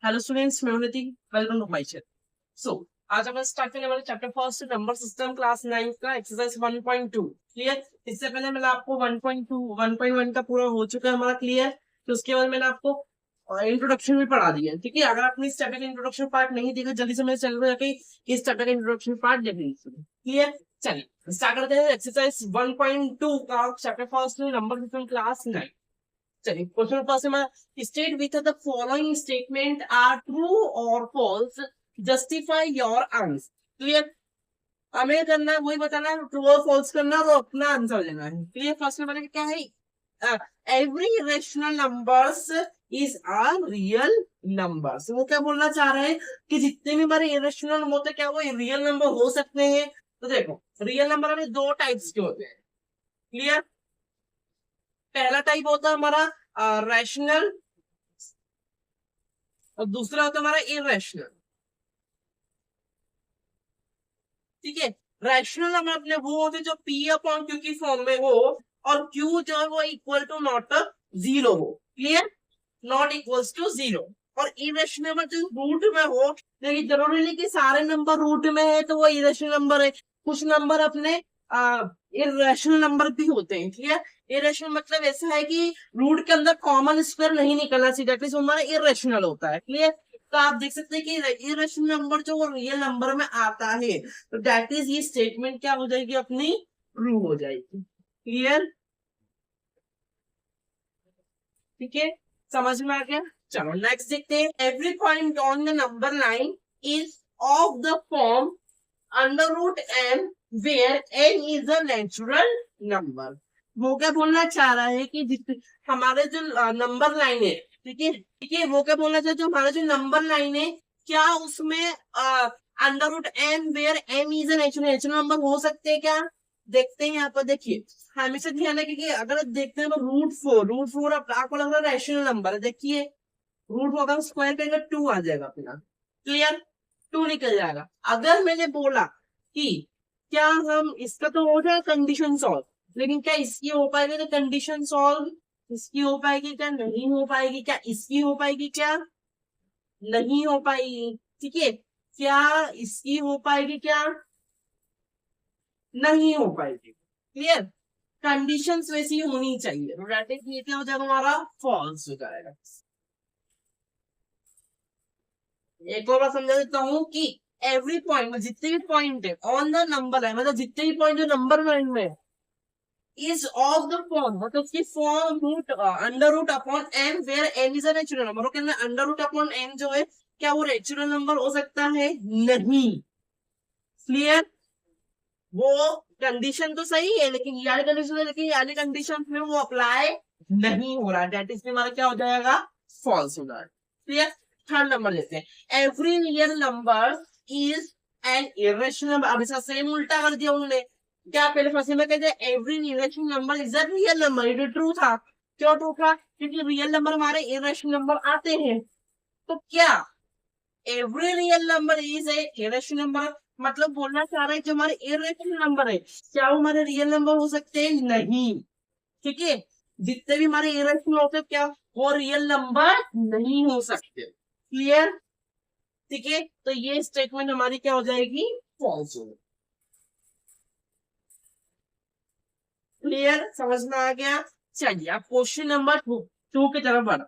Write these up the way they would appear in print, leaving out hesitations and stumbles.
Hello students, मैं हूं Nitin. Welcome to my channel. So आज हम स्टार्ट करने वाले chapter first number system class 9 का एक्सरसाइज 1.2। क्लियर। इससे पहले मैंने आपको 1.2 1.1 का पूरा हो चुका है हमारा क्लियर। तो उसके बाद मैंने आपको इंट्रोडक्शन भी पढ़ा दिया है। ठीक है, अगर आपने इस चैप्टर का इंट्रोडक्शन पार्ट नहीं देखा, जल्दी से मेरे चैनल पर जाके इस चैप्टर का इंट्रोडक्शन पार्ट देख लीजिए। क्लियर। चलिए स्टार्ट करते हैं एक्सरसाइज 1.2 का chapter first number system class 9। चलिए क्वेश्चन फर्स्ट में state with the following statement are true और false, justify your answer. Clear. हमें करना है वही बताना है, ट्रू और फॉल्स करना है और अपना आंसर देना है। क्लियर। फर्स्ट में मैंने क्या है, every rational numbers is a real numbers. वो क्या बोलना चाह रहे हैं कि जितने भी हमारे इरेशनल होते हैं क्या वो रियल नंबर हो सकते हैं। तो देखो रियल नंबर हमें दो टाइप्स के होते हैं। क्लियर। पहला टाइप होता है हमारा रैशनल और दूसरा होता है हमारा इरेशनल। ठीक है। रैशनल नंबर अपने वो होते जो पी अपॉन क्यू की फॉर्म में हो और क्यू जो है वो इक्वल टू नॉट जीरो हो। Clear. Not equals to zero. और इरेशनल नंबर जो रूट में हो, लेकिन जरूरी नहीं कि सारे नंबर रूट में है तो वो इरेशनल नंबर है। कुछ नंबर अपने इरेशनल नंबर भी होते हैं। ठीक है। इरेशनल मतलब ऐसा है कि रूट के अंदर कॉमन स्क्वायर नहीं निकलना चाहिए, दैट मींस हमारा इरेशनल होता है। क्लियर। तो आप देख सकते हैं कि इरेशनल नंबर जो रियल नंबर में आता है तो दैट इज ये स्टेटमेंट क्या हो जाएगी अपनी ट्रू हो जाएगी। क्लियर। ठीक है, समझ में आ गया। चलो नेक्स्ट देखते हैं। Every point on the number line is of the form under root N where N is a natural number. वो क्या बोलना चाह रहा है कि हमारे जो नंबर लाइन है, ठीक है, वो क्या बोलना चाह रहा है जो हमारा जो नंबर लाइन है क्या उसमें under root N where N is a natural number हो सकते हैं क्या। देखते हैं यहाँ पर। देखिए हमेशा ध्यान रखिए कि अगर देखते हैं तो रूट फोर आपको लग रहा है रैशनल नंबर है। देखिए रूट फोर का स्क्वायर करेंगे 2 आ जाएगा अपना। क्लियर। 2 निकल जाएगा। अगर मैंने बोला कि क्या हम इसका तो हो जाएगा कंडीशन सॉल्व, लेकिन क्या इसकी हो पाएगी तो कंडीशन सॉल्व इसकी हो पाएगी क्या, नहीं हो पाएगी। क्या इसकी हो पाएगी, क्या नहीं हो पाएगी। ठीक है। क्या इसकी हो पाएगी, क्या नहीं हो पाएगी। क्लियर। कंडीशंस वैसी होनी चाहिए। तो दैट इज ये क्या हो जाएगा हमारा फॉल्स हो जाएगा। एक और बार समझा देता हूँ कि एवरी पॉइंट में जितने भी पॉइंट है ऑन द नंबर है, मतलब जितने भी पॉइंट जो नंबर लाइन में इज ऑफ द फॉर्म, मतलब उसकी form root under root upon N where N is a natural number. वो कहना अंडर रूट अपॉन एन जो है क्या वो नेचुरल नंबर हो सकता है, नहीं। क्लियर। वो कंडीशन तो सही है लेकिन ये वाली कंडीशन है, लेकिन ये वाली कंडीशन में वो अप्लाई नहीं हो रहा है, दैट इज हमारा क्या हो जाएगा फॉल्स हो जाएगा। क्लियर। थर्ड नंबर लेते हैं। Every real number is an irrational number. अब इसका सेम उल्टा कर दिया उन्होंने। क्या पहले फंसे में कहते हैं every irrational number is a real number. ये ट्रू था। क्यों ट्रू था, क्योंकि रियल नंबर हमारे इरेशनल नंबर आते हैं। तो क्या every real number is a irrational number, मतलब बोलना चाह रहे हैं जो हमारे इरेशनल नंबर है क्या वो हमारे रियल नंबर हो सकते हैं, नहीं। ठीक है। जितने भी हमारे इरेशनल होते हैं क्या वो रियल नंबर नहीं हो सकते। क्लियर। ठीक है, तो ये स्टेटमेंट हमारी क्या हो जाएगी, फॉल्स हो। क्लियर, समझ में आ गया। चलिए आप क्वेश्चन नंबर टू की तरफ बढ़ा।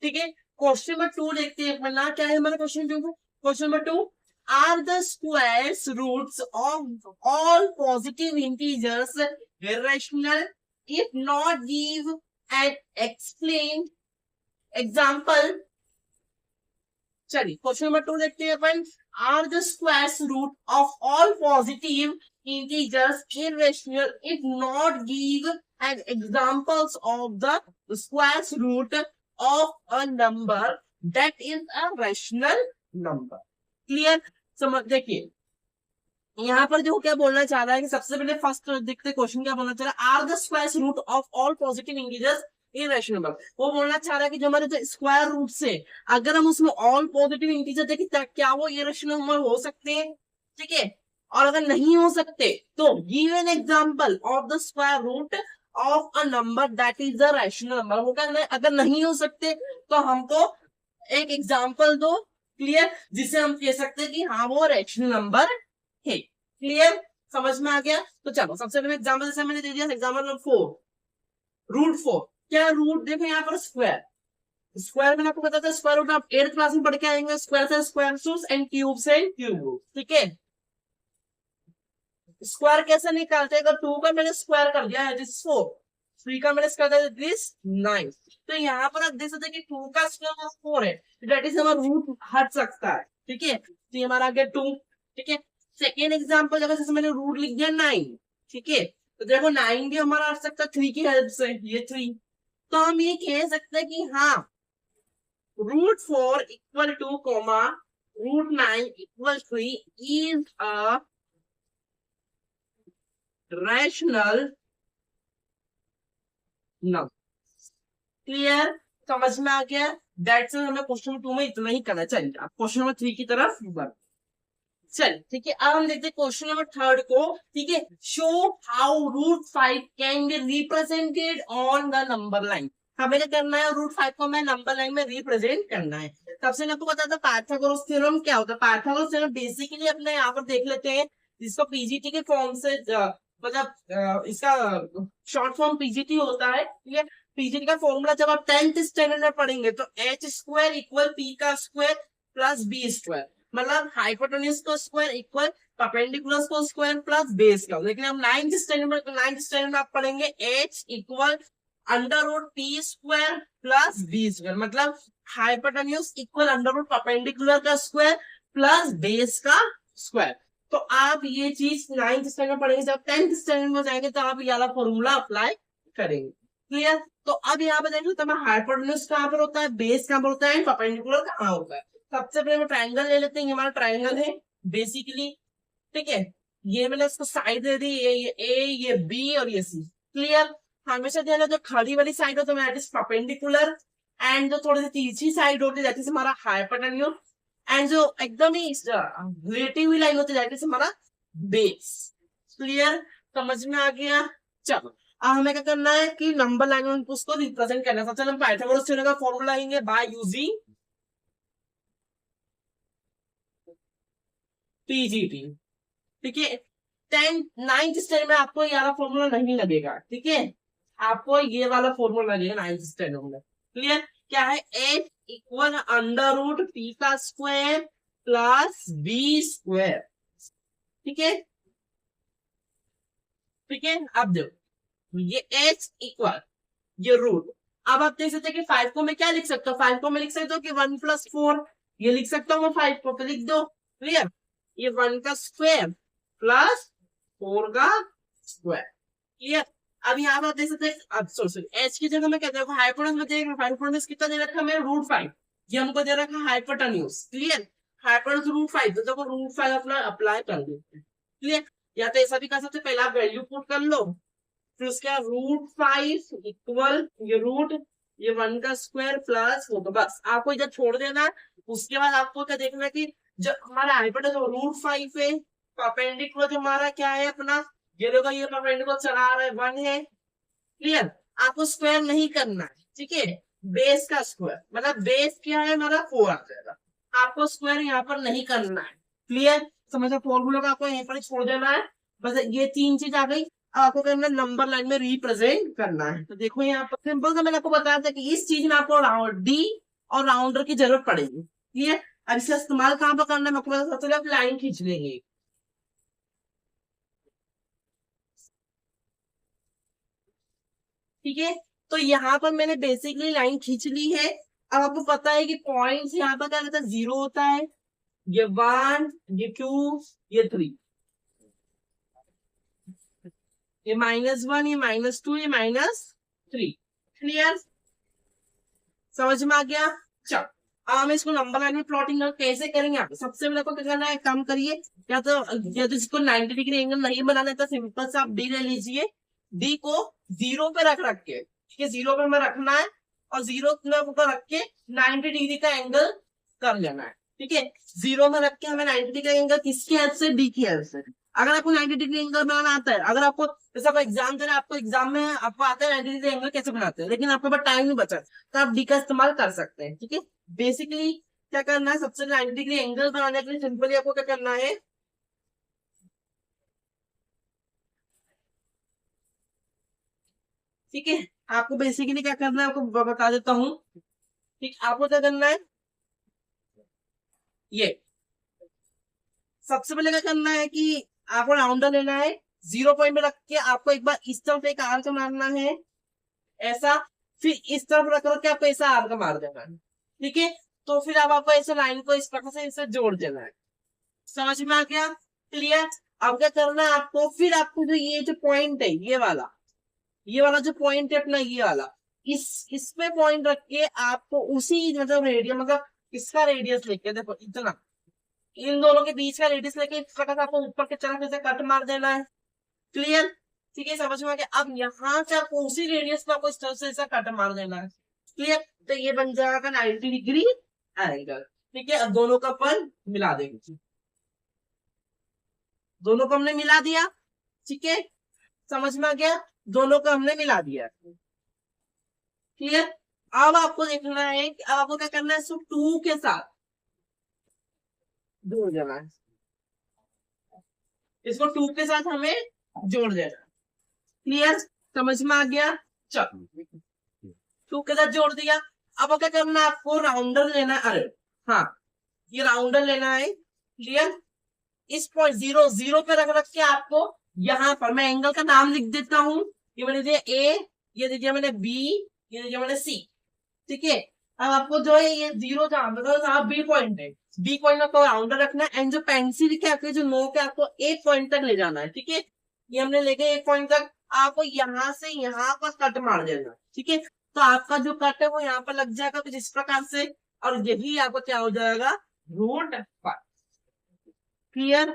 ठीक है, क्वेश्चन नंबर 2 देखते हैं अपना। क्या है हमारा question two. Question number 2, are the squares roots of all positive integers irrational if not give an explained example। चलिए क्वेश्चन नंबर 2 देखते हैं अपन। Are the squares root of all positive integers irrational if not give an examples of the squares root of a number that is a rational number। Clear. समझ देखिए यहाँ पर जो क्या बोलना चाह रहा है कि सबसे पहले फर्स्ट देखते क्वेश्चन क्या बोलना चाह रहा है, are the square root of all positive integers irrational number. वो बोलना चाह रहा है कि जो हमारे जो स्क्वायर रूट से अगर हम उसमें ऑल पॉजिटिव इंटीजर देखें क्या वो इरेशनल नंबर हो सकते हैं। ठीक है। और अगर नहीं हो सकते तो give an example of the square root of a number that is a rational number. वो कहना है अगर नहीं हो सकते तो हमको एक एग्जाम्पल दो, क्लियर, जिससे हम कह सकते हैं कि हाँ वो रैशनल नंबर है। क्लियर, समझ में आ गया? तो चलो सबसे पहले एग्जाम्पल जैसे मैंने दे दिया, एग्जाम्पल नंबर 4, रूट 4। क्या रूट, देखो यहाँ पर स्क्वायर, स्क्वायर मैंने आपको बताया था, स्क्वायर रूट आप 8th क्लास में पढ़ के आएंगे, स्क्वायर से स्क्वायर रूट एंड क्यूब से क्यूब रूट। ठीक है, स्क्वायर कैसे निकालते हैं? अगर 2 का मैंने स्क्वायर कर दिया है दिस 4, 3 का मैंने स्क्वायर कर दिया दिस 9, तो यहाँ पर आप देख सकते हैं कि 2 का स्क्वायर 4 है, दैट इज हमारा रूट हट सकता है। ठीक है, तो ये हमारा आ गया 2। ठीक है, सेकेंड एग्जाम्पल जगह जैसे मैंने रूट लिख दिया 9। ठीक है, तो देखो 9 भी हमारा आ सकता है 3 की हेल्प से, ये 3। तो हम ये कह सकते हैं कि हाँ root 4 equal to comma root 9 equal 3 is a rational number. Clear, समझ में आ गया? दैट्स हमें क्वेश्चन 2 में इतना ही करना चाहिए। आप क्वेश्चन नंबर 3 की तरफ बढ़। चल ठीक है, अब हम देखते हैं क्वेश्चन नंबर 3 को। ठीक है, show how root 5 can be represented on the number line. हमें क्या करना है, रूट 5 को हमें नंबर लाइन में रिप्रेजेंट करना है। सबसे मैं आपको बताता हूँ पाइथागोरस थ्योरम क्या होता है। पाइथागोरस थ्योरम बेसिकली अपने यहाँ पर देख लेते हैं, जिसको पीजीटी के फॉर्म से मतलब इसका शॉर्ट फॉर्म पीजीटी होता है। ठीक है, पीजीटी का फॉर्मूला जब आप 10th स्टैंडर्ड में पढ़ेंगे तो एच स्क्वायर इक्वल पी का स्क्वायर प्लस बी स्क्वायर, मतलब हाइपोटेन्यूज को स्क्वायर इक्वल परपेंडिकुलर को स्क्वायर प्लस बेस का। लेकिन हम 9th स्टैंडर्ड में आप पढ़ेंगे H equal under root P square plus B square, मतलब hypotenuse equal under root perpendicular का स्क्वायर प्लस बेस का स्क्वायर। तो आप ये चीज 9th स्टैंडर्ड में पढ़ेंगे, जब 10th स्टैंडर्ड में जाएंगे तो आप ये वाला फॉर्मूला अप्लाई करेंगे। क्लियर, तो अब यहाँ पे देख लो तो हाइपोटेन्यूज कहाँ पर होता है, बेस कहाँ पर होता है, परपेंडिकुलर कहाँ होता है। सबसे पहले ट्राइंगल ले लेते हैं, हमारा ट्राइंगल है बेसिकली। ठीक है, ये मैंने इसको साइड दे दी, ये ए, ये बी और ये सी। क्लियर, हमेशा ध्यान रखो जो खड़ी वाली साइड होता है दैट इज परपेंडिकुलर, एंड जो थोड़ी सी तिरछी साइड होती है दैट इज हमारा हाइपोटेन्यूज, एंड जो एकदम ही रिलेटिव लाइन होती है दैट इज हमारा बेस। क्लियर, समझ में आ गया? चलो अब हमें क्या करना है कि नंबर लाइन में उसको रिप्रेजेंट करना है। सबसे पहले हम पाइथागोरस थ्योरम का फॉर्मूला लेंगे बाय यूजिंग पीजीटी। ठीक है, 9th स्टैंडर्ड में आपको ये वाला फॉर्मूला नहीं लगेगा। ठीक है, आपको ये वाला फॉर्मूला लगेगा 9th स्टैंडर्ड में। क्लियर, क्या है, H equal under root P का स्क्वायर प्लस बी स्क्वायर। ठीक है, ठीक है, अब देखो ये एच इक्वल ये रूट। अब आप देख सकते हैं कि 5 को मैं क्या लिख सकता हूँ, 5 को मैं लिख सकता हूँ कि 1 + 4, ये लिख सकता हूँ मैं 5 को, तो लिख दो। क्लियर, ये 1 का स्क्वायर प्लस 4 का स्क्वायर। क्लियर, अब यहाँ पर देख सकते हैं, अब सॉरी एच की जगह मैं कहता हूँ हाइपोटेन्यूज में देख, हाइपोटेन्यूज कितना दे रखा है मेरे √5, ये हमको दे रखा है हाइपोटेन्यूज। क्लियर, हाइपोटेन्यूज √5, तो देखो √5 अपना अप्लाई कर देते हैं। क्लियर, या तो ऐसा भी कर सकते, पहले आप वैल्यू पुट कर लो, फिर उसके बाद √5 इक्वल ये रूट ये 1 का स्क्वायर प्लस वो, तो बस आपको इधर छोड़ देना। उसके बाद आपको क्या देखना है कि जो हमारा हाइपोटेन्यूज √5 है, परपेंडिकुलर जो हमारा क्या है अपना, ये देखो ये परपेंडिकुलर चला रहा है 1 है। क्लियर, आपको स्क्वायर नहीं करना है। ठीक है, बेस का स्क्वायर, मतलब बेस क्या है हमारा 4 आ जाएगा, आपको स्क्वायर यहाँ पर नहीं करना है। क्लियर, समझो फॉर्मूला का आपको यहीं पर छोड़ देना है। बस ये 3 चीज आ गई। आपको करना नंबर लाइन में रिप्रेजेंट करना है। तो देखो यहाँ पर सिंपल सा मैंने आपको बताया था कि इस चीज में आपको डी और राउंडर की जरूरत पड़ेगी। ठीक है, अब इसका इस्तेमाल कहाँ पर करना है मैं आपको बता, सबसे पहले लाइन खींच लेंगे। ठीक है, तो यहाँ पर मैंने बेसिकली लाइन खींच ली है। अब आपको पता है कि पॉइंट्स यहाँ पर क्या रहता है, 0 होता है, ये 1, ये 2, ये 3, ये -1, ये -2, ये -3। क्लियर, समझ में आ गया? चलो अब हम इसको नंबर लाइन में प्लॉटिंग कैसे करेंगे, आप सबसे पहले को क्या करना है, काम करिए, या तो इसको 90 डिग्री एंगल नहीं बनाना है तो सिंपल से आप डी ले लीजिए। डी को 0 पे रख के, ठीक है, 0 पे हमें रखना है और 0 पे रख के 90 डिग्री का एंगल कर लेना है। ठीक है, 0 में रख के हमें 90 डिग्री का एंगल किसकी हेल्प से, डी की हेल्प से। अगर आपको 90 डिग्री एंगल बनाना आता है, अगर आपको जैसे आप एग्जाम दे रहे हैं, आपको एग्जाम में आपको आता है 90 डिग्री एंगल कैसे बनाते हैं, लेकिन आपके पास टाइम नहीं बचा, तो आप डी का इस्तेमाल कर सकते हैं। ठीक है, बेसिकली क्या करना है, सबसे 90 डिग्री एंगल बनाने के लिए सिंपली आपको क्या करना है, ठीक है। आपको बेसिकली क्या करना है, आपको बता देता हूँ। ठीक, आपको क्या करना है, ये सबसे पहले क्या करना है कि आपको राउंडर लेना है, 0 पॉइंट में रख के आपको एक बार इस तरफ एक आर्क मारना है, ऐसा, फिर इस तरफ रख के आपको ऐसा आर्क मार देना है, ठीक है। तो फिर अब आपको ऐसे लाइन को इस प्रकार से इसे जोड़ देना है। समझ में आ गया, क्लियर। अब क्या करना है आपको, फिर आपको जो ये जो पॉइंट है, ये वाला जो पॉइंट है अपना, ये वाला, इस पे पॉइंट रख के आपको उसी मतलब रेडियस, मतलब इसका रेडियस लेके, देखो इतना, इन दोनों के बीच का रेडियस लेके इस प्रकार से आपको ऊपर की तरफ से कट मार देना है, क्लियर। ठीक है, समझ में आ गया। अब यहाँ से आपको उसी रेडियस में आपको इस तरह से ऐसा कट मार देना है, क्लियर। तो ये बन जाएगा 90 डिग्री एंगल, ठीक है। अब दोनों का पल मिला देंगे, दोनों को हमने मिला दिया, ठीक है, समझ में आ गया, दोनों को हमने मिला दिया, क्लियर। अब आपको देखना है कि अब आपको क्या करना है, इसको 2 के साथ जोड़ देना है, इसको 2 के साथ हमें जोड़ देना, क्लियर, समझ में आ गया। चलो 2 के साथ जोड़ दिया। अब क्या करना है, आपको राउंडर लेना है, अरे हाँ, ये राउंडर लेना है, क्लियर। इस पॉइंट 0 पे रख रख के आपको यहाँ पर मैं एंगल का नाम लिख देता हूँ, ये मैंने दिया ए, ये दे दिया मैंने बी, ये दे दिया मैंने सी, ठीक है। अब आपको जो है ये 0 जहां मतलब बी पॉइंट है, बी पॉइंट आपको राउंडर रखना है, एंड जो पेंसिल के आपके जो नोक है आपको एक पॉइंट तक ले जाना है, ठीक है। ये हमने लेके एक पॉइंट तक, आपको यहाँ से यहाँ पर कट मार देना, ठीक है। तो आपका जो कट है वो यहाँ पर लग जाएगा कुछ इस प्रकार से, और यही आपको क्या हो जाएगा, रूट 5, क्लियर,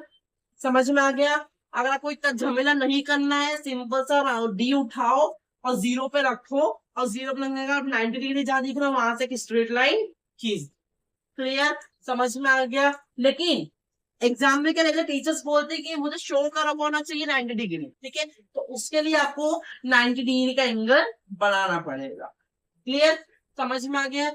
समझ में आ गया। अगर आपको इतना झमेला नहीं करना है, सिंपल सा डी उठाओ और 0 पे रखो, और 0 पे लगने का 90 डिग्री जहां दिख रहा है वहां से एक स्ट्रेट लाइन खींच, क्लियर, समझ में आ गया। लेकिन एग्जाम में क्या रहता है, टीचर्स बोलते हैं कि मुझे शो करा होना चाहिए 90 डिग्री, ठीक है, तो उसके लिए आपको 90 डिग्री का एंगल बनाना पड़ेगा, क्लियर, समझ में आ गया।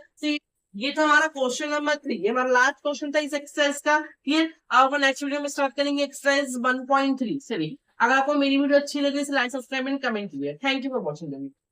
ये था हमारा क्वेश्चन नंबर 3, ये हमारा लास्ट क्वेश्चन था इस एक्सरसाइज का, क्लियर। अब नेक्स्ट वीडियो में स्टार्ट करेंगे एक्सरसाइज 1.3 से। अगर आपको मेरी वीडियो अच्छी लगी तो लाइक सब्सक्राइब एंड कमेंट कीजिए। Thank you for watching the video.